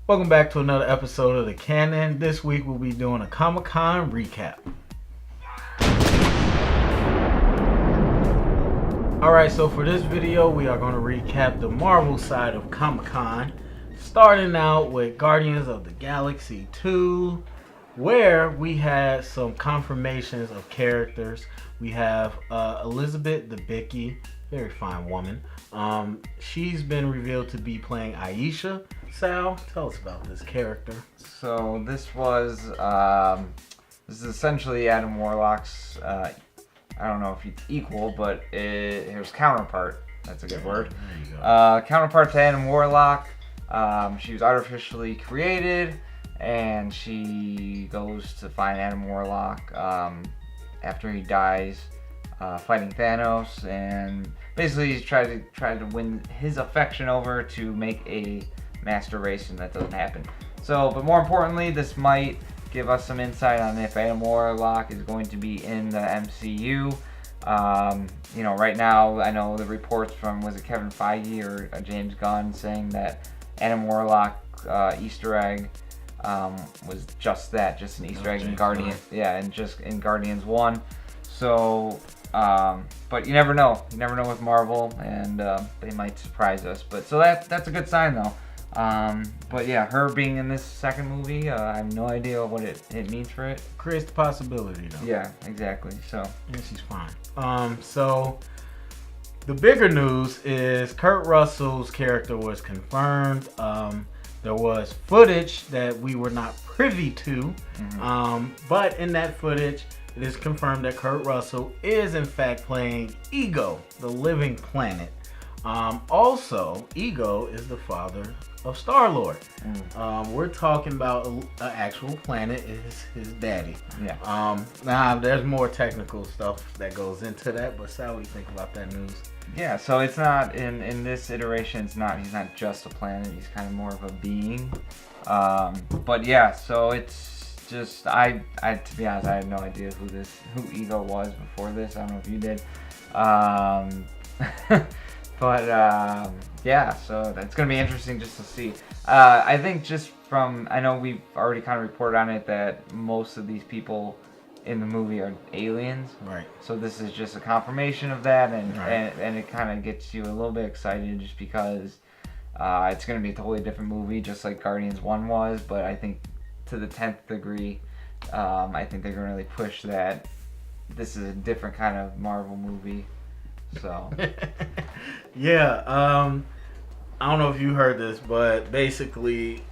Welcome back to another episode of The Canon. This week we'll be doing a Comic-Con recap. Alright, so for this video we are going to recap the Marvel side of Comic-Con. Starting out with Guardians of the Galaxy 2, where we had some confirmations of characters. We have Elizabeth Debicki, very fine woman. She's been revealed to be playing Aisha. Sal, tell us about this character. So this is essentially Adam Warlock's, I don't know if it's equal, but his counterpart. That's a good word. There you go. Counterpart to Adam Warlock. She was artificially created, and she goes to find Adam Warlock after he dies, fighting Thanos, and basically he's trying to win his affection over to make a master race, and that doesn't happen. So, but more importantly, this might give us some insight on if Adam Warlock is going to be in the MCU. You know, right now I know the reports from, was it Kevin Feige or James Gunn, saying that Adam Warlock Easter egg was just that, just an Easter egg in Guardians. Yeah, and just in Guardians 1. So, but you never know. You never know with Marvel, and they might surprise us. But so that's a good sign though. But yeah, her being in this second movie, I have no idea what it means for it. Creates the possibility though. Yeah, exactly. So and she's fine. So the bigger news is Kurt Russell's character was confirmed. There was footage that we were not privy to, but in that footage, it is confirmed that Kurt Russell is in fact playing Ego, the living planet. Also, Ego is the father of Star-Lord. We're talking about an actual planet, is his daddy. yeah. Now, there's more technical stuff that goes into that, but Sal, what do you think about that news? Yeah, so it's not, in this iteration, he's not just a planet, he's kind of more of a being. But yeah, so it's just, I to be honest, I had no idea who Ego was before this. I don't know if you did. But yeah, so it's going to be interesting just to see. I think just from, I know we've already kind of reported on it that most of these people in the movie are aliens. Right. So this is just a confirmation of that, and Right. and it kind of gets you a little bit excited just because it's going to be a totally different movie, just like Guardians 1 was. But I think to the 10th degree, I think they're going to really push that this is a different kind of Marvel movie. So yeah, I don't know if you heard this, but basically,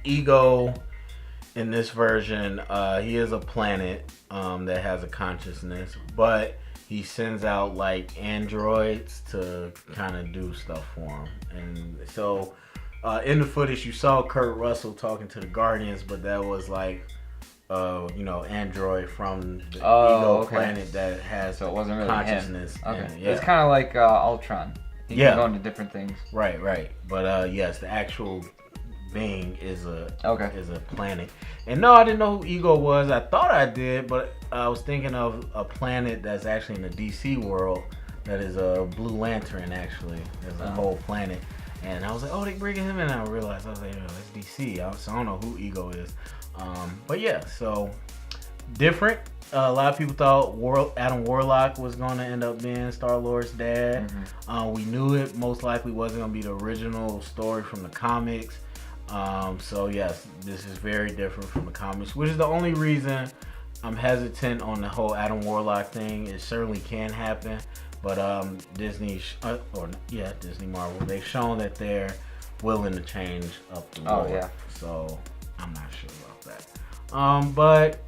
Ego in this version, he is a planet that has a consciousness, but he sends out like androids to kind of do stuff for him. And so in the footage you saw Kurt Russell talking to the Guardians, but that was like android from the Ego planet that has so it wasn't really consciousness. him. Okay. And, yeah. It's kind of like Ultron. He can go into different things. Right. But yes, the actual being is a planet. And no, I didn't know who Ego was. I thought I did, but I was thinking of a planet that's actually in the DC world that is a Blue Lantern. Actually, there's a whole planet. And I was like, oh, they bringing him in. And I realized, I was like, it's DC. So I don't know who Ego is. But yeah, so different. A lot of people thought Adam Warlock was going to end up being Star-Lord's dad. We knew it most likely wasn't going to be the original story from the comics. So yes, this is very different from the comics, which is the only reason I'm hesitant on the whole Adam Warlock thing. It certainly can happen, but Disney Marvel, they've shown that they're willing to change up the lore. Oh yeah. So I'm not sure about that. But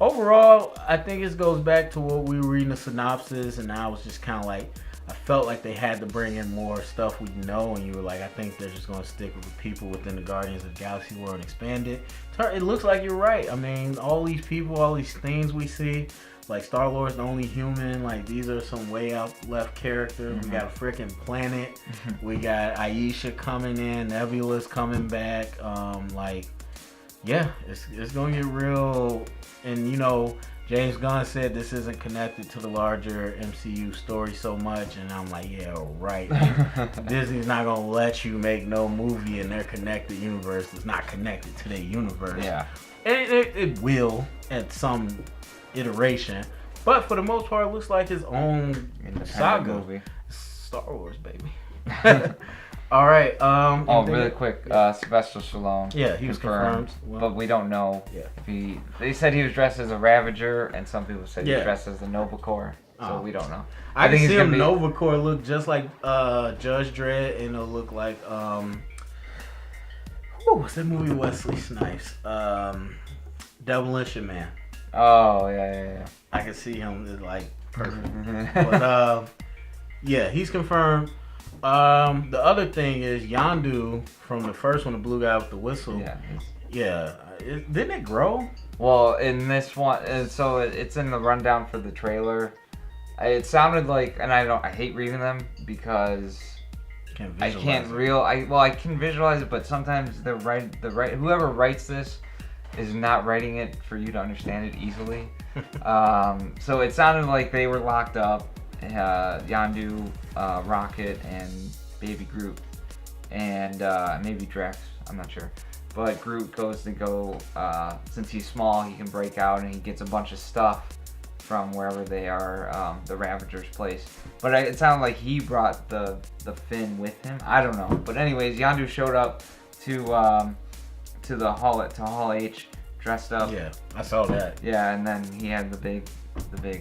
overall, I think it goes back to what we were reading the synopsis, and I was just kind of like, I felt like they had to bring in more stuff we know, and you were like, I think they're just going to stick with the people within the Guardians of the Galaxy world and expand it. It looks like you're right. I mean, all these people, all these things we see, like Star-Lord's the only human, like these are some way out left characters. We got a freaking planet. We got Aisha coming in, Nebula's coming back. Yeah, it's going to get real. And James Gunn said this isn't connected to the larger MCU story so much, and I'm like, yeah, right. Disney's not gonna let you make no movie in their connected universe that's not connected to their universe. Yeah. And it will at some iteration, but for the most part, it looks like his own saga movie. Star Wars, baby. All right. Really quick. Sylvester Stallone. Yeah, he was confirmed. But we don't know if he. They said he was dressed as a Ravager, and some people said he was dressed as the Nova Corps. So we don't know. I think see him Nova Corps look just like Judge Dredd, and it'll look like what's that movie Wesley Snipes? Demolition Man. Oh yeah. I can see him as like perfect. But yeah, he's confirmed. The other thing is Yondu from the first one, the blue guy with the whistle. Yeah. Didn't it grow? Well, in this one, so it's in the rundown for the trailer. It sounded like, and I hate reading them because I can visualize it, but sometimes whoever writes this is not writing it for you to understand it easily. So it sounded like they were locked up. Yondu, Rocket, and Baby Groot, and maybe Drax, I'm not sure. But Groot goes to since he's small, he can break out, and he gets a bunch of stuff from wherever they are, the Ravager's place. But it sounded like he brought the fin with him. I don't know. But anyways, Yondu showed up to the Hall H, dressed up. Yeah, I saw that. Yeah, and then he had the big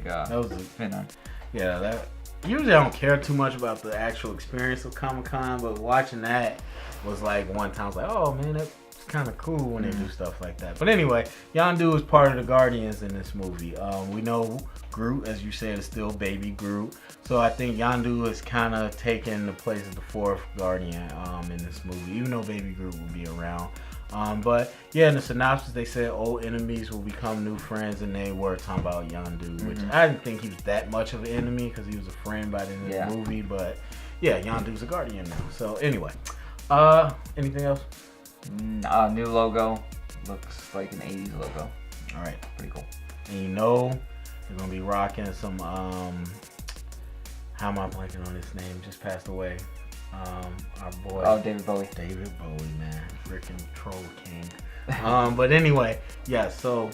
that was the fin on. Yeah, that usually I don't care too much about the actual experience of Comic-Con, but watching that was like one time I was like, oh man, that's kind of cool when they do stuff like that. But anyway, Yondu is part of the Guardians in this movie. We know Groot, as you said, is still Baby Groot, so I think Yondu is kind of taking the place of the fourth Guardian in this movie, even though Baby Groot will be around. But yeah, in the synopsis they said old enemies will become new friends, and they were talking about Yondu, which I didn't think he was that much of an enemy because he was a friend by the end of the movie. But yeah, Yondu's a Guardian now. So anyway, anything else? New logo, looks like an 80s logo. All right, pretty cool. And you know they're gonna be rocking some how am I blanking on his name? Just passed away. Our boy. David Bowie. David Bowie, man, freaking troll king. But anyway, yeah. So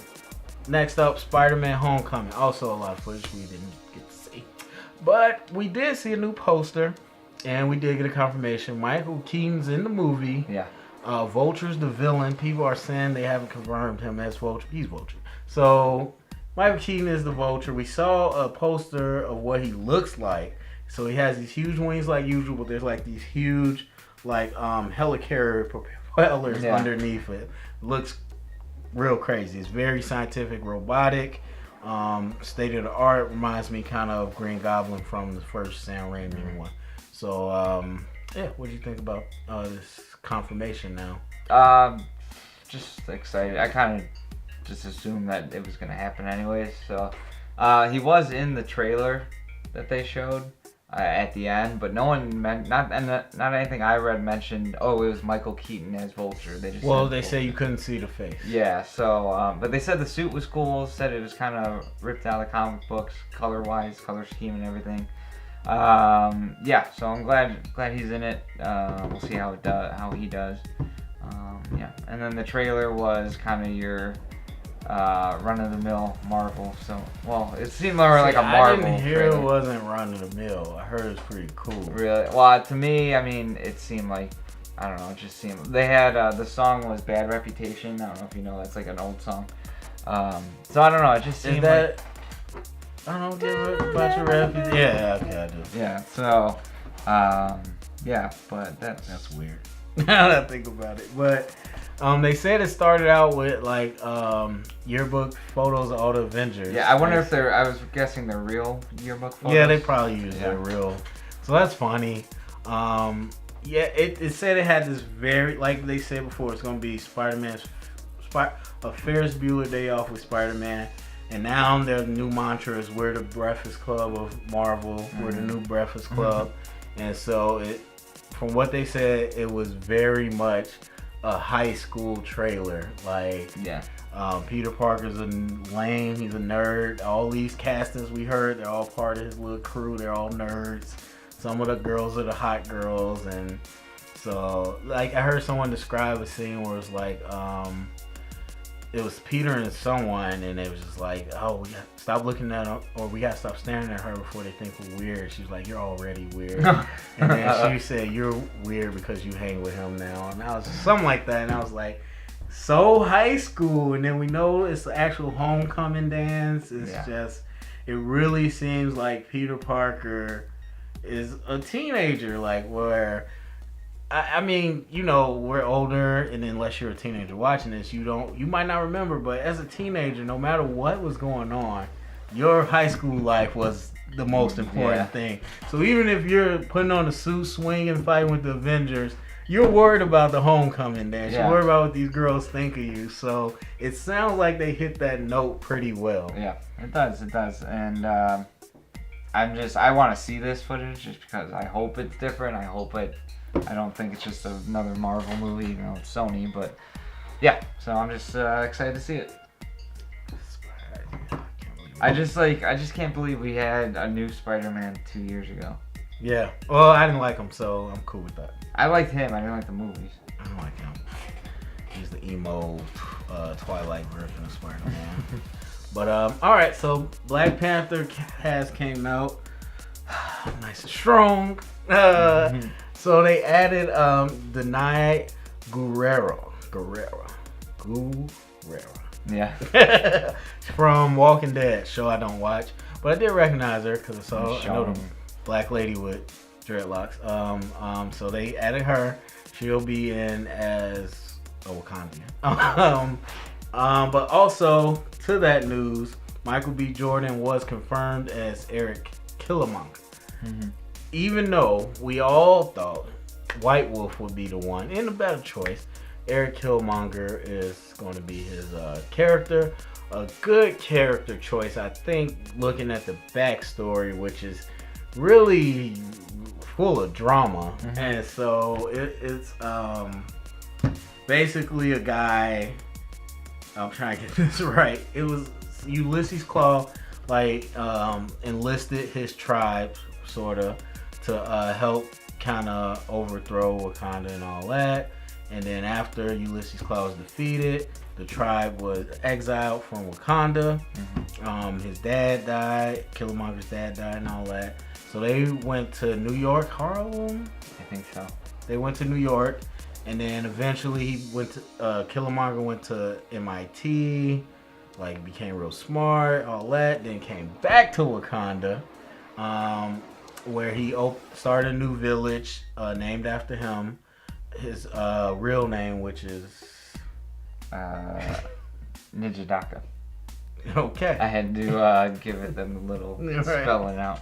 next up, SpiderMan Homecoming. Also a lot of footage we didn't get to see, but we did see a new poster, and we did get a confirmation. Michael Keaton's in the movie. Yeah. Vulture's the villain. People are saying they haven't confirmed him as Vulture. He's Vulture. So Michael Keaton is the Vulture. We saw a poster of what he looks like. So he has these huge wings like usual, but there's like these huge like helicarrier propellers underneath it. Looks real crazy. It's very scientific, robotic, state of the art. Reminds me kind of Green Goblin from the first Sam Raimi one. So yeah, what do you think about this confirmation now? Just excited. I kind of just assumed that it was gonna happen anyways. So he was in the trailer that they showed at the end, but no one not anything I read mentioned. Oh, it was Michael Keaton as Vulture. They just say you couldn't see the face. Yeah. So, but they said the suit was cool. Said it was kind of ripped out of the comic books, color-wise, color scheme and everything. Yeah. So I'm glad he's in it. We'll see how he does. Yeah. And then the trailer was kind of your run-of-the-mill Marvel. So, well, it seemed more like a Marvel I didn't hear trailer. It wasn't run-of-the-mill. I heard it was pretty cool. Really? Well, to me, I mean, it seemed like, I don't know, it just seemed... They had, the song was Bad Reputation. I don't know if you know, that's like an old song. So, I don't know, it just seemed like... I don't know, give a bunch of refugees. Yeah, okay, I do. Yeah, so, yeah, but that's weird. Now that I think about it. But they said it started out with like yearbook photos of all the Avengers. Yeah, I wonder if I was guessing they're real yearbook photos. Yeah, they probably use their real. So that's funny. Yeah, it said it had this very, like they said before, it's going to be Spider-Man's, a Ferris Bueller Day Off with Spider-Man. And now their new mantra is we're the Breakfast Club of Marvel. We're the new Breakfast Club. And so from what they said, it was very much a high school trailer. Like, Peter Parker's a lame. He's a nerd. All these castings we heard, they're all part of his little crew. They're all nerds. Some of the girls are the hot girls, and so like I heard someone describe a scene where it's like it was Peter and someone, and it was just like, oh, we got to stop looking at her, or we got to stop staring at her before they think we're weird. She's like, you're already weird. And then she said, you're weird because you hang with him now. And I was something like that, and I was like, so high school. And then we know it's the actual homecoming dance. It's just, it really seems like Peter Parker is a teenager, like where I mean, you know, we're older, and unless you're a teenager watching this, you might not remember, but as a teenager, no matter what was going on, your high school life was the most important thing. So even if you're putting on a suit, swinging, fighting with the Avengers, you're worried about the homecoming dance. You're worried about what these girls think of you. So it sounds like they hit that note pretty well. Yeah, it does. And I want to see this footage just because I hope it's different. I don't think it's just another Marvel movie, you know, it's Sony, but yeah, so I'm just excited to see it. I just can't believe we had a new Spider-Man 2 years ago. Yeah, well, I didn't like him, so I'm cool with that. I liked him, I didn't like the movies. I don't like him. He's the emo Twilight version of Spider-Man. But, alright, so Black Panther has came out nice and strong. So they added Danai Gurira. Yeah. From Walking Dead, show I don't watch, but I did recognize her because I know the black lady with dreadlocks. So they added her. She'll be in as a Wakandian. But also to that news, Michael B. Jordan was confirmed as Eric Killmonger. Even though we all thought White Wolf would be the one, and a better choice, Eric Killmonger is going to be his character. A good character choice, I think, looking at the backstory, which is really full of drama. And so it's basically a guy, I'm trying to get this right, it was Ulysses Claw, like, enlisted his tribe, sort of, to help kind of overthrow Wakanda and all that. And then after Ulysses Claw was defeated, the tribe was exiled from Wakanda. His dad died, Killmonger's dad died and all that. So they went to New York, Harlem? I think so. They went to New York, and then eventually he went to, Killmonger went to MIT, like became real smart, all that, then came back to Wakanda. Where he started a new village named after him. His real name, which is Nijidaka. Okay. I had to give it them a little spelling out.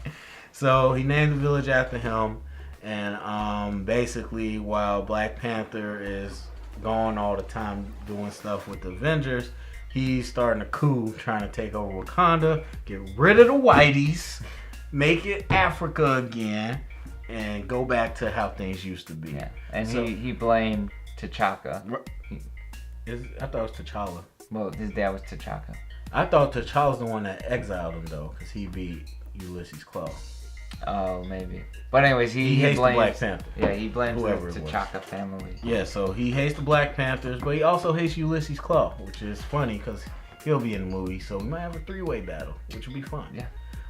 So he named the village after him, and basically while Black Panther is gone all the time doing stuff with the Avengers, he's starting a coup trying to take over Wakanda, get rid of the whiteys, make it Africa again, and go back to how things used to be. Yeah, and so, he blamed T'Chaka. I thought it was T'Challa. Well, his dad was T'Chaka. I thought T'Challa's the one that exiled him, though, because he beat Ulysses Claw. Oh, maybe. But anyways, he hates blames, the Black Panther. Yeah, he blames the T'Chaka family. Yeah, so he hates the Black Panthers, but he also hates Ulysses Claw, which is funny because he'll be in the movie, so we might have a three-way battle, which will be fun. Yeah.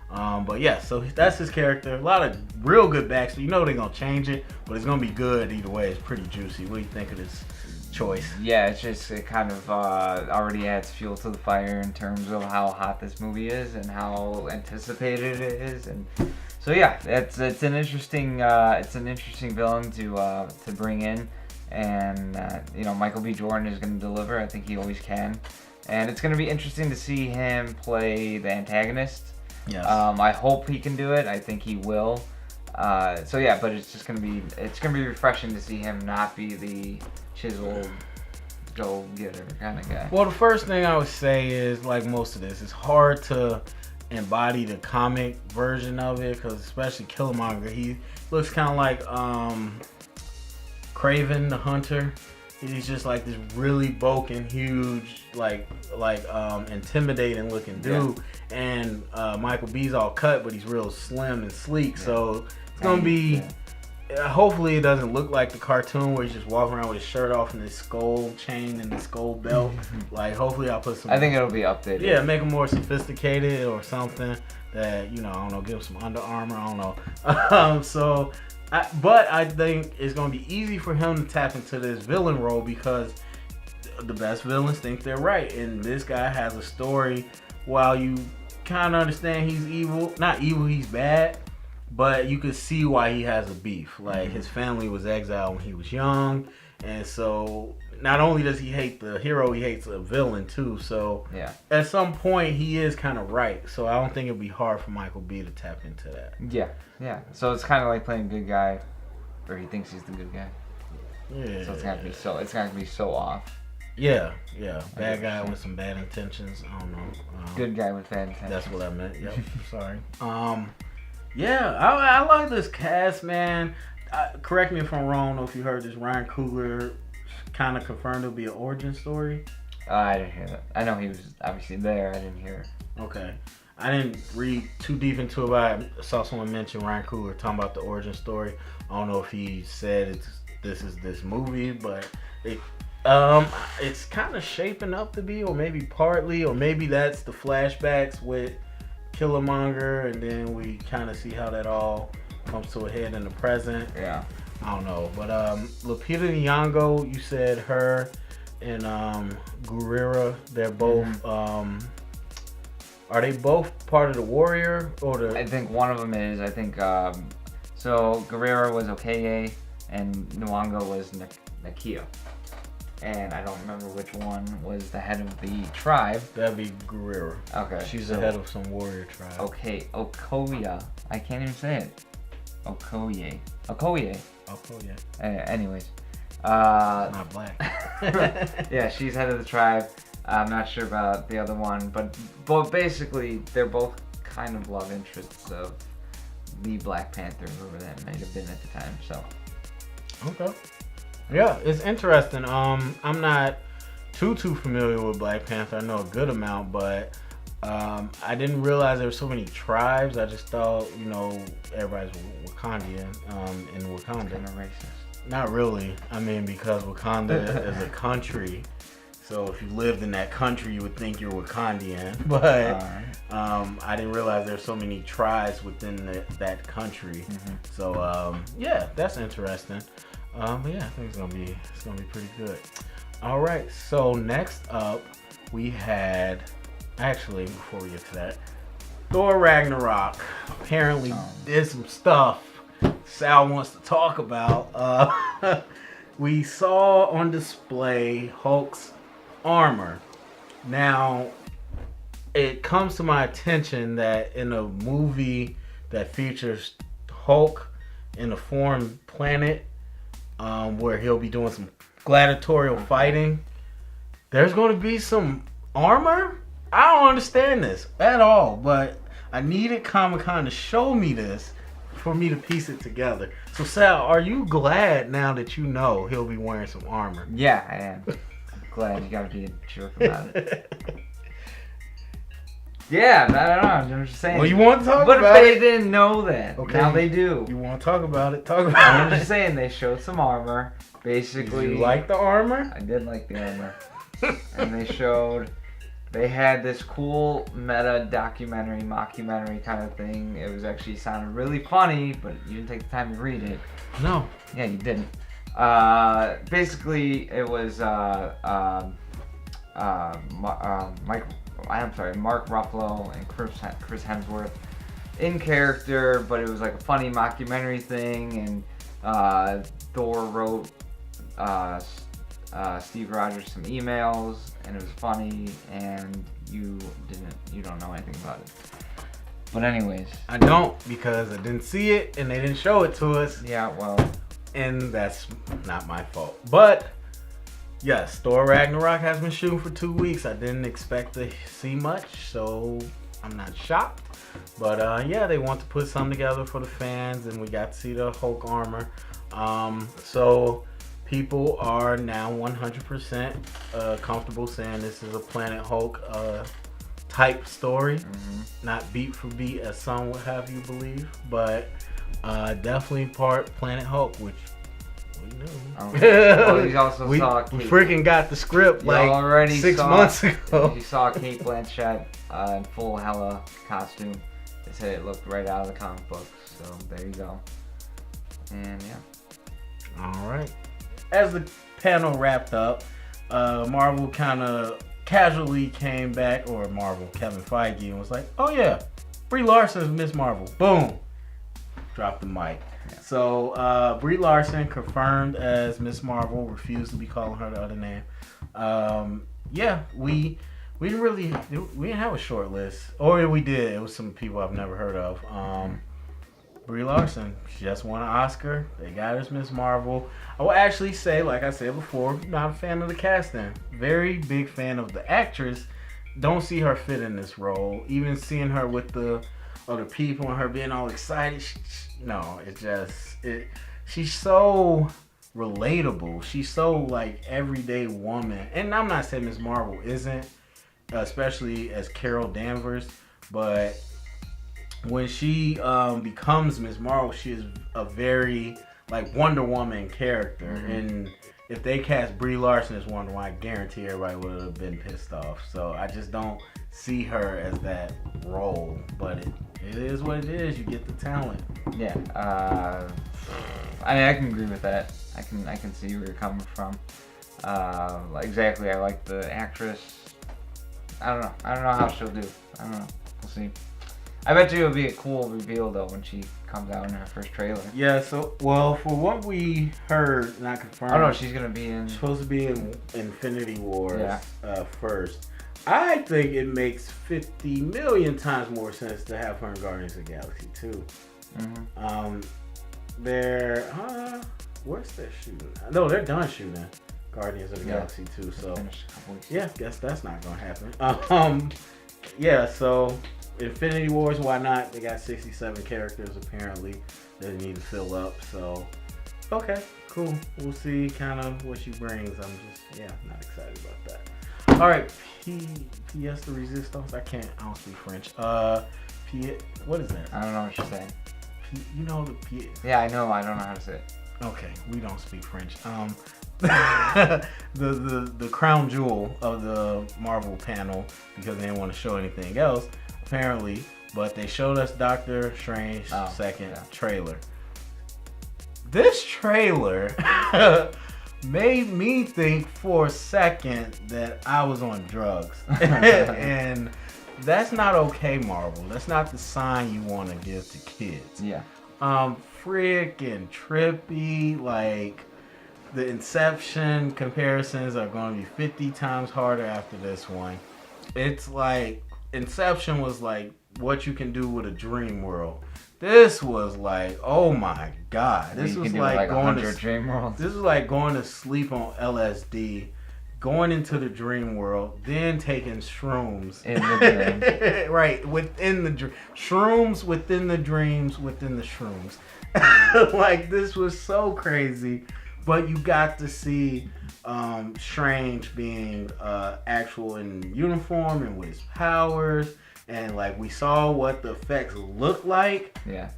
But yeah, so that's his character. A lot of real good backstory. You know they're gonna change it, but it's gonna be good either way. It's pretty juicy. What do you think of this choice? Yeah, it kind of already adds fuel to the fire in terms of how hot this movie is and how anticipated it is, and so yeah, it's an interesting villain to bring in, and you know, Michael B. Jordan is going to deliver. I think he always can, and it's going to be interesting to see him play the antagonist. Yes. I hope he can do it. I think he will. So yeah, but it's gonna be refreshing to see him not be the chiseled go-getter kind of guy. Well, the first thing I would say is, like most of this, it's hard to embody the comic version of it, because especially Killmonger, he looks kind of like Kraven the Hunter. He's just like this really bulking, huge, like intimidating looking dude. Yeah. And Michael B's all cut, but he's real slim and sleek. Yeah. So it's gonna be. Yeah. Hopefully it doesn't look like the cartoon where he's just walking around with his shirt off and his skull chain and his skull belt. Like hopefully I'll put some. I think it'll be updated. Yeah, make him more sophisticated or something. That I don't know, give him some Under Armour. I don't know. But I think it's going to be easy for him to tap into this villain role because the best villains think they're right. And this guy has a story. While you kind of understand he's evil, not evil, he's bad, but you could see why he has a beef. Like his family was exiled when he was young. And so not only does he hate the hero, he hates the villain too. So at some point he is kind of right. So I don't think it'll be hard for Michael B to tap into that. Yeah. So it's kind of like playing good guy, or he thinks he's the good guy. Yeah. So it's gonna be so off. Yeah. Bad guy with some bad intentions. I don't know. Good guy with bad intentions. That's what I meant. Yep. Sorry. Yeah. I like this cast, man. Correct me if I'm wrong. I don't know if you heard this. Ryan Coogler kind of confirmed it'll be an origin story. I didn't hear that. I know he was obviously there. I didn't hear. Okay. I didn't read too deep into it, but I saw someone mention Ryan Coogler talking about the origin story. I don't know if he said this is this movie, but it's kind of shaping up to be, or maybe partly, or maybe that's the flashbacks with Killmonger, and then we kind of see how that all comes to a head in the present. Yeah. I don't know. But Lupita Nyong'o, you said her and Guerrera, they're both are they both part of the Warrior or the? I think one of them is. I think so Guerrera was Okoye and Nyong'o was Nakia. And I don't remember which one was the head of the tribe. That'd be Guerrera. Okay. She's the head of some warrior tribe. Okay, Okoye. I can't even say it. Okoye. Anyways. Not black. Yeah, she's head of the tribe. I'm not sure about the other one, but basically they're both kind of love interests of the Black Panther, whoever that might have been at the time. So. Okay. Yeah, it's interesting. I'm not too familiar with Black Panther. I know a good amount, but I didn't realize there were so many tribes. I just thought, everybody's Wakandian in Wakanda. Kind of racist. Not really. I mean, because Wakanda is a country. So if you lived in that country, you would think you're Wakandian. But I didn't realize there's so many tribes within that country. Mm-hmm. So yeah, that's interesting. But yeah, I think it's gonna be pretty good. All right. So next up, we had before we get to that, Thor Ragnarok apparently did some stuff Sal wants to talk about. We saw on display Hulk's armor. Now, it comes to my attention that in a movie that features Hulk in a foreign planet, where he'll be doing some gladiatorial fighting, there's going to be some armor? I don't understand this at all, but I needed Comic-Con to show me this for me to piece it together. So Sal, are you glad now that you know he'll be wearing some armor? Yeah, I am. Glad. You gotta be a jerk about it. Yeah, I don't know. I'm just saying. Well, you want to talk about it? But if they didn't know that, okay. Now they do. You want to talk about it? Talk about it. I'm just saying they showed some armor. Basically, did you like the armor? I did like the armor. And they had this cool meta documentary, mockumentary kind of thing. It was actually sounded really funny, but you didn't take the time to read it. No. Yeah, you didn't. Basically, it was Mark Ruffalo and Chris Hemsworth in character, but it was like a funny mockumentary thing, and Thor wrote Steve Rogers some emails, and it was funny, and you don't know anything about it. But anyways, I don't, because I didn't see it and they didn't show it to us. Yeah, well, and that's not my fault. But yes, Thor Ragnarok has been shooting for 2 weeks. I didn't expect to see much, so I'm not shocked. But yeah, they want to put something together for the fans, and we got to see the Hulk armor. So people are now 100% comfortable saying this is a Planet Hulk type story, not beat for beat as some would have you believe, but definitely part Planet Hulk, which we knew. Well, you also we saw we freaking got the script like already 6 months ago. You saw Kate Blanchett in full Hela costume. They said it looked right out of the comic book, so there you go. And yeah. All right. As the panel wrapped up, Marvel kind of casually came back, or Marvel, Kevin Feige, and was like, "Oh yeah, Brie Larson is Miss Marvel." Boom. Dropped the mic. Yeah. So Brie Larson confirmed as Miss Marvel. Refused to be calling her the other name. Yeah, we didn't have a short list, or we did. It was some people I've never heard of. Brie Larson, she just won an Oscar. They got her as Miss Marvel. I will actually say, like I said before, not a fan of the casting. Very big fan of the actress. Don't see her fit in this role. Even seeing her with the other people and her being all excited. She's so relatable. She's so like everyday woman. And I'm not saying Miss Marvel isn't, especially as Carol Danvers, but when she becomes Miss Marvel, she is a very like Wonder Woman character. And if they cast Brie Larson as Wonder Woman, I guarantee everybody would have been pissed off. So I just don't see her as that role. But it is what it is. You get the talent. Yeah. I mean, I can agree with that. I can see where you're coming from. Exactly. I like the actress. I don't know how she'll do. I don't know. We'll see. I bet you it'll be a cool reveal though when she comes out in her first trailer. Yeah, so well, for what we heard, not confirmed. Oh no, she's gonna be in. Supposed to be in Infinity Wars first. I think it makes 50 million times more sense to have her in Guardians of the Galaxy 2. Where's their shooting? No, they're done shooting Guardians of the Galaxy 2. So yeah, guess that's not gonna happen. Yeah, so Infinity Wars, why not? They got 67 characters apparently that they need to fill up. So, okay, cool. We'll see kind of what she brings. I'm just, not excited about that. All right, P.S. de Resistance. I don't speak French. What is that? I don't know what you're saying. You know the P. Yeah, I know. I don't know how to say it. Okay, we don't speak French. The crown jewel of the Marvel panel, because they didn't want to show anything else. Apparently, but they showed us Doctor Strange second trailer. This trailer made me think for a second that I was on drugs. And that's not okay, Marvel. That's not the sign you want to give to kids. Yeah. Freaking trippy. Like, the Inception comparisons are going to be 50 times harder after this one. It's like Inception was like what you can do with a dream world. This was like, oh my god. This was like going to dream world. This was like going to sleep on LSD, going into the dream world, then taking shrooms in the dream. Right, within the shrooms within the dreams within the shrooms. Like, this was so crazy. But you got to see Strange being actual in uniform and with his powers. And, like, we saw what the effects look like. Yeah.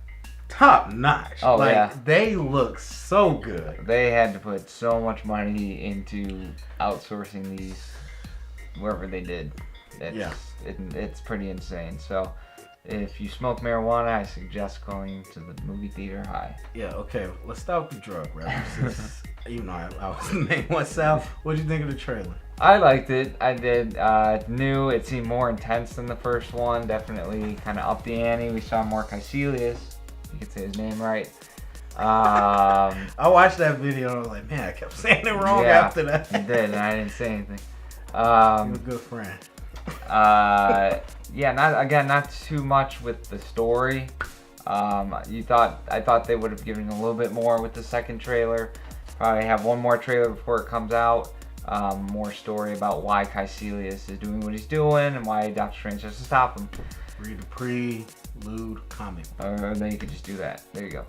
Top notch. Oh, like, yeah. They look so good. They had to put so much money into outsourcing these wherever they did. It's pretty insane. So, if you smoke marijuana, I suggest going to the movie theater high. Yeah, okay. Let's start with the drug, right? Even though I was named myself. What did you think of the trailer? I liked it. I did. New. It seemed more intense than the first one. Definitely kind of upped the ante. We saw more Caecilius. You could say his name right. I watched that video and I was like, man, I kept saying it wrong after that. You did, and I didn't say anything. You're a good friend. Not too much with the story. I thought they would have given a little bit more with the second trailer. Probably have one more trailer before it comes out. More story about why Caecilius is doing what he's doing and why Doctor Strange has to stop him. Read a prelude comic. Or then you could just do that. There you go.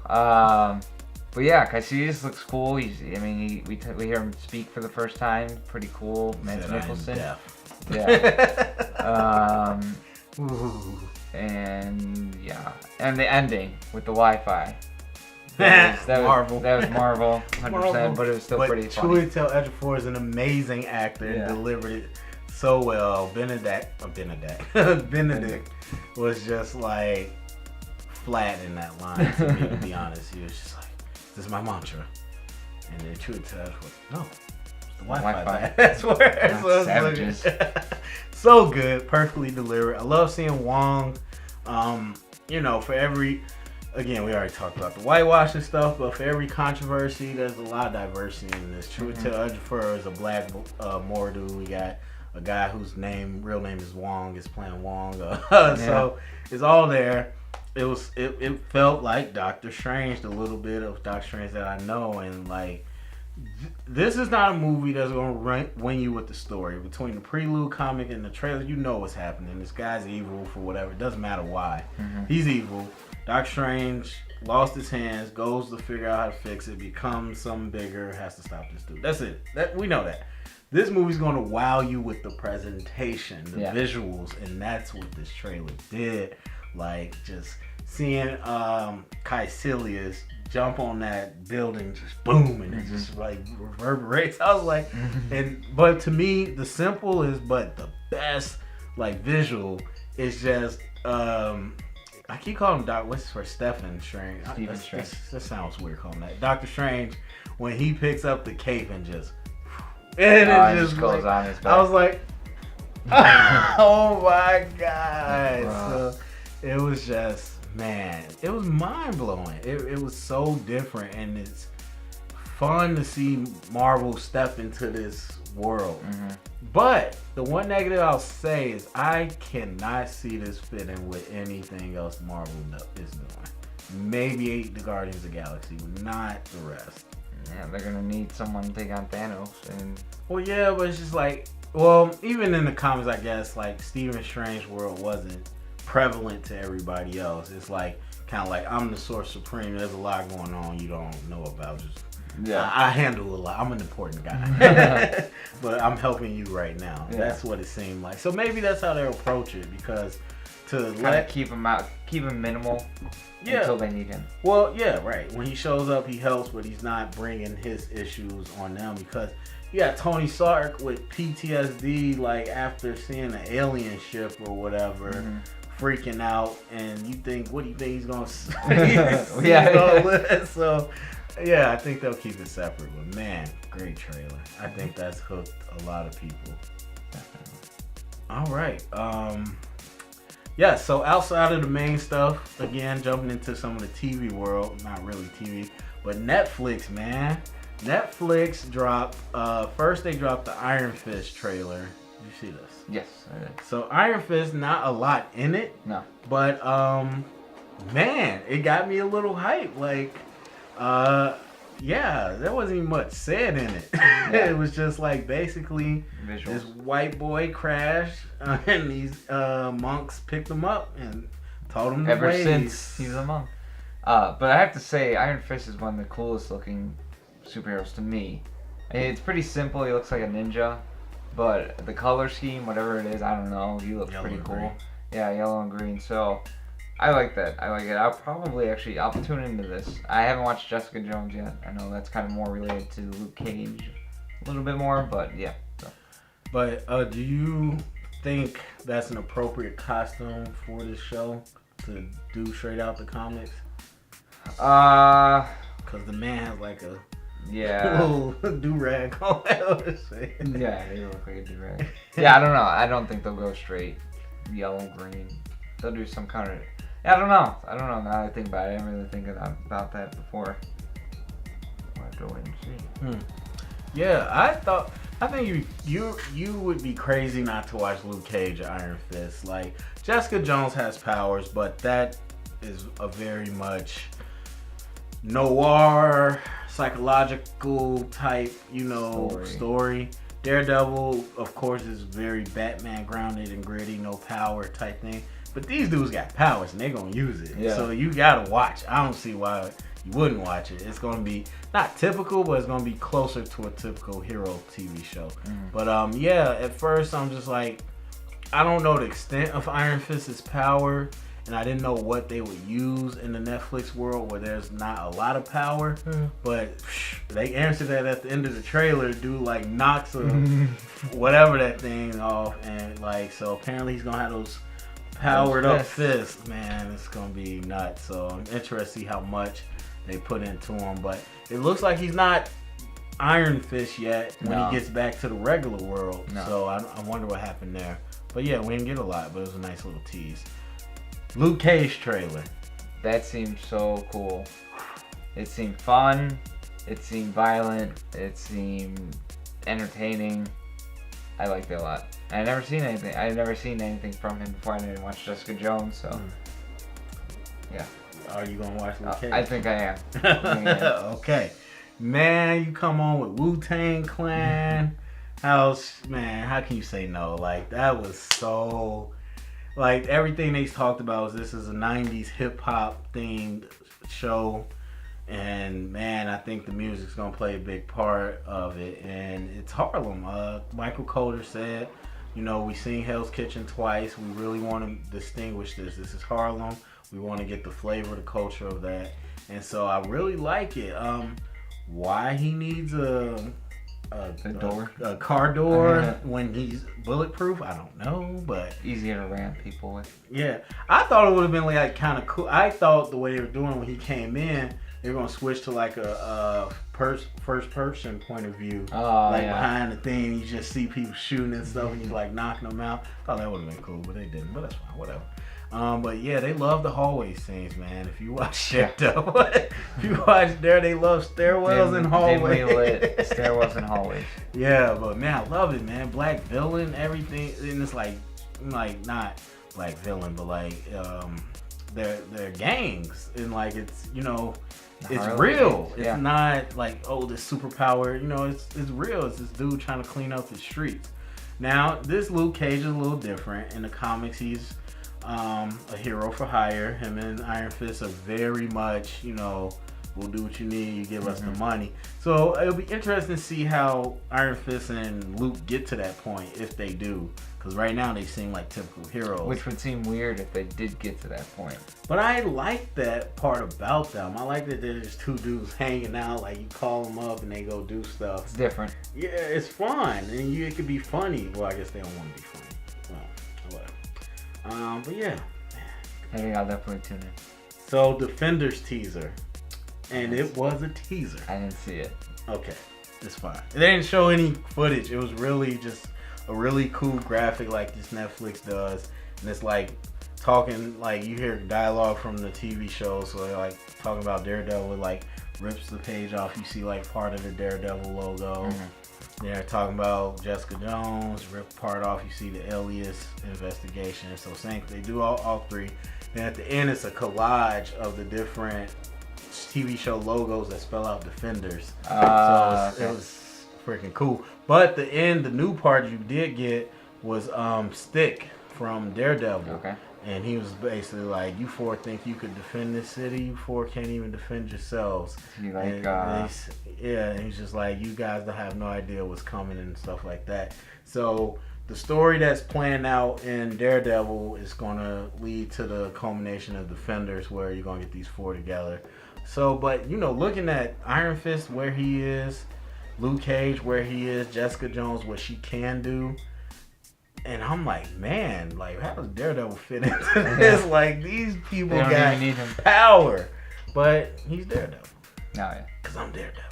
But yeah, Casillas looks cool. We hear him speak for the first time. Pretty cool. Mads Mikkelsen. Yeah. And yeah, and the ending with the Wi-Fi. That was Marvel. That was Marvel, 100%. But it was still pretty funny. Chiwetel Ejiofor is an amazing actor and delivered it so well. Benedict was just like flat in that line. To me, to be honest, he was just like, "This is my mantra," and then Chiwetel Ejiofor, no, it's the Wi-Fi. That's where. Savages. So good, perfectly delivered. I love seeing Wong. For every. Again, we already talked about the whitewashing stuff, but for every controversy, there's a lot of diversity in this. Chiwetel Ejiofor is a black Mordu. We got a guy whose real name is Wong, is playing Wong. So it's all there. It felt like Doctor Strange, the little bit of Doctor Strange that I know, and like this is not a movie that's gonna win you with the story. Between the prelude comic and the trailer, you know what's happening. This guy's evil for whatever. It doesn't matter why. He's evil. Doctor Strange lost his hands, goes to figure out how to fix it, becomes something bigger, has to stop this dude. That's it. We know that. This movie's going to wow you with the presentation, the visuals, and that's what this trailer did. Like, just seeing Caecilius jump on that building, just boom, and it just like reverberates. I was like, but to me, the simplest but the best like visual is just I keep calling him what's for Stephen Strange. Stephen Strange. That sounds weird calling that. Doctor Strange, when he picks up the cape and just it just goes on his back. I was like, oh my God. So it was just, man, it was mind blowing. It was so different, and it's fun to see Marvel step into this world. But the one negative I'll say is I cannot see this fitting with anything else Marvel is doing. Maybe the Guardians of the Galaxy, but not the rest. Yeah, they're gonna need someone to take on Thanos. Well, yeah, but it's just like, well, even in the comics, I guess, like Stephen Strange world wasn't prevalent to everybody else. It's like kind of like I'm the Source Supreme. There's a lot going on you don't know about. Just I handle a lot. I'm an important guy, but I'm helping you right now. That's what it seemed like. So maybe that's how they approach it, because to keep him minimal until they need him. Well, yeah, right. When he shows up, he helps, but he's not bringing his issues on them, because you got Tony Stark with PTSD, like after seeing an alien ship or whatever. Freaking out, and what do you think he's gonna say? So yeah, I think they'll keep it separate, but man, great trailer. I think that's hooked a lot of people. All right. So outside of the main stuff, again, jumping into some of the TV world, not really TV, but Netflix, man. Netflix dropped, first they dropped the Iron Fist trailer. Did you see this? Yes, I did. So Iron Fist, not a lot in it. No. But man, it got me a little hype. Like, there wasn't even much said in it. It was just like basically this white boy crashed, and these monks picked him up and taught him the ways. Ever since he's a monk. But I have to say, Iron Fist is one of the coolest looking superheroes to me. It's pretty simple. He looks like a ninja. But the color scheme, whatever it is, I don't know. He looks pretty cool. Green. Yeah, yellow and green. So I like that. I like it. I'll tune into this. I haven't watched Jessica Jones yet. I know that's kind of more related to Luke Cage a little bit more, but yeah. So. But do you think that's an appropriate costume for this show to do straight out the comics? Because the man has like a little do-rag on. Yeah, he look like a do-rag. Yeah, I don't know. I don't think they'll go straight yellow, green. They'll do some kind of... I don't know. Now that I think about it, I didn't really think about that before. We'll have to wait and see. Yeah, I think you would be crazy not to watch Luke Cage or Iron Fist. Like, Jessica Jones has powers, but that is a very much noir, psychological type, story. Daredevil, of course, is very Batman grounded and gritty, no power type thing. But these dudes got powers and they're gonna use it. Yeah. So you gotta watch. I don't see why you wouldn't watch it. It's going to be not typical, but it's going to be closer to a typical hero TV show. But yeah, at first I'm just like, I don't know the extent of Iron Fist's power, and I didn't know what they would use in the Netflix world where there's not a lot of power. But they answered that at the end of the trailer. Dude like knocks whatever that thing off, and like, so apparently he's gonna have those powered up fists. Man, it's gonna be nuts. So I'm interested to see how much they put into him, but it looks like he's not Iron Fist yet when he gets back to the regular world. So I wonder what happened there. But yeah, we didn't get a lot, but it was a nice little tease. Luke Cage trailer. That seemed so cool. It seemed fun. It seemed violent. It seemed entertaining. I liked it a lot. I had never seen anything. I had never seen anything from him before. I didn't watch Jessica Jones, so yeah. Are you gonna watch Luke Cage? I think I am. Okay, man, you come on with Wu-Tang Clan. How can you say no? Like, that was so, like, everything they talked about was this is a 90s hip-hop themed show, and man, I think the music's gonna play a big part of it, and it's Harlem. Michael Coulter said, you know, we seen Hell's Kitchen twice. We really want to distinguish this. This is Harlem. We want to get the flavor, the culture of that, and so I really like it. Why he needs a car door when he's bulletproof, I don't know, but easier to ram people with. Yeah, I thought it would have been like kind of cool. I thought the way they were doing when he came in, they were gonna switch to like a first person point of view, behind the thing. You just see people shooting and stuff, and he's like knocking them out. I thought that would have been cool, but they didn't. But that's fine, whatever. But yeah, they love the hallway scenes, man. If you watch there, they love stairwells and hallways. Stairwells and hallways. Yeah, but man, I love it, man. Black villain, everything, and it's like not black villain, but like they're gangs, and like it's, you know, it's real. It's not like, oh, this superpower. You know, it's real. It's this dude trying to clean up the streets. Now, this Luke Cage is a little different. In the comics, he's a hero for hire. Him and Iron Fist are very much, you know, we'll do what you need, you give us the money. So it'll be interesting to see how Iron Fist and Luke get to that point, if they do. Because right now they seem like typical heroes. Which would seem weird if they did get to that point. But I like that part about them. I like that there's two dudes hanging out, like you call them up and they go do stuff. It's different. Yeah, it's fun. And it could be funny. Well, I guess they don't want to be funny. Well, whatever. But yeah. I think I'll definitely tune in. So, Defenders teaser. And it was a teaser. I didn't see it. Okay, it's fine. They didn't show any footage. It was really just a really cool graphic like this Netflix does. And it's like talking, like you hear dialogue from the TV show. So they're like talking about Daredevil, like rips the page off. You see like part of the Daredevil logo. They're talking about Jessica Jones, rip part off. You see the Alias investigation. So same, they do all three. Then at the end, it's a collage of the different TV show logos that spell out Defenders. So it was freaking cool. But the end, the new part you did get was Stick from Daredevil. Okay. And he was basically like, you four think you could defend this city? You four can't even defend yourselves. And he's just like, you guys don't have no idea what's coming and stuff like that. So the story that's playing out in Daredevil is going to lead to the culmination of Defenders, where you're going to get these four together. So, but, you know, looking at Iron Fist, where he is, Luke Cage, where he is, Jessica Jones, what she can do, and I'm like, man, like, how does Daredevil fit into this? Like, these people got power. But he's Daredevil. No, yeah. Because I'm Daredevil.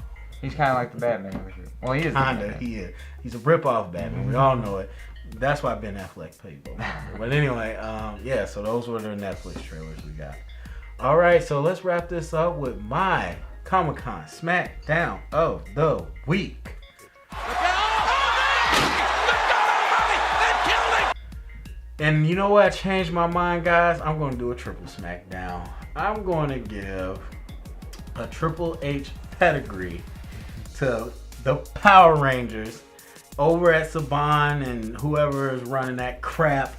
He's kind of like the Batman. Well, he is. Kinda, he is. He's a rip-off Batman. We all know it. That's why Ben Affleck played both. But anyway, yeah, so those were the Netflix trailers we got. All right, so let's wrap this up with my Comic-Con Smackdown of the Week. And you know what? I changed my mind, guys. I'm going to do a triple Smackdown. I'm going to give a Triple H pedigree to the Power Rangers over at Saban and whoever is running that crap.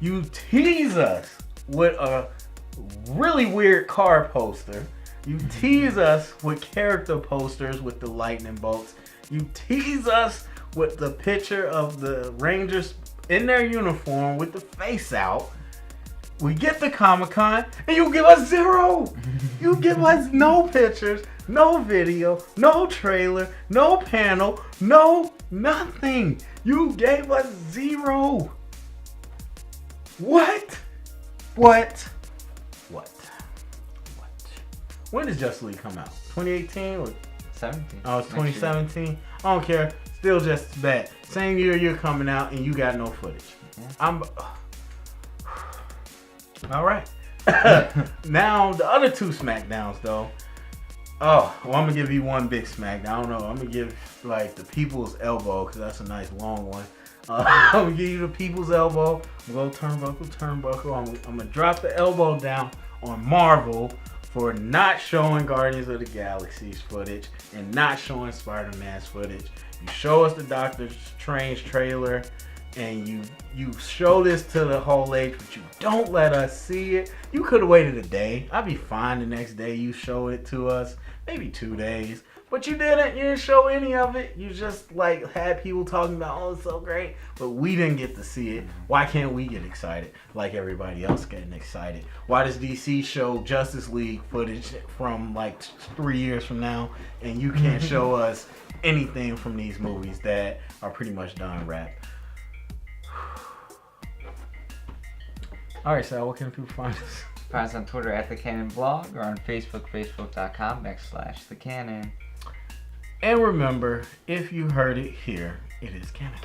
You tease us with a really weird car poster You tease us with character posters with the lightning bolts. You tease us with the picture of the Rangers in their uniform with the face out. We get the Comic-Con and you give us zero. You give us no pictures, no video, no trailer, no panel, no nothing. You gave us zero. What? When does Justice League come out? 2018 or 17? Oh, it's 2017. I don't care. Still just as bad. Same year you're coming out and you got no footage. Yeah. All right. Now the other two SmackDowns though. Oh, well, I'm gonna give you one big SmackDown. I don't know. I'm gonna give like the People's Elbow because that's a nice long one. I'm gonna give you the People's Elbow. I'm gonna go turnbuckle. I'm gonna drop the elbow down on Marvel for not showing Guardians of the Galaxy's footage and not showing Spider-Man's footage. You show us the Doctor Strange trailer and you show this to the whole age, but you don't let us see it. You could have waited a day. I'd be fine the next day you show it to us. Maybe 2 days. But you didn't. You didn't show any of it. You just like had people talking about, oh, it's so great. But we didn't get to see it. Why can't we get excited like everybody else getting excited? Why does DC show Justice League footage from like 3 years from now and you can't show us anything from these movies that are pretty much done wrapped? All right, Sal, what can people find us? Find us on Twitter at The Canon Blog or on Facebook, facebook.com/The Canon. And remember, if you heard it here, it is canon.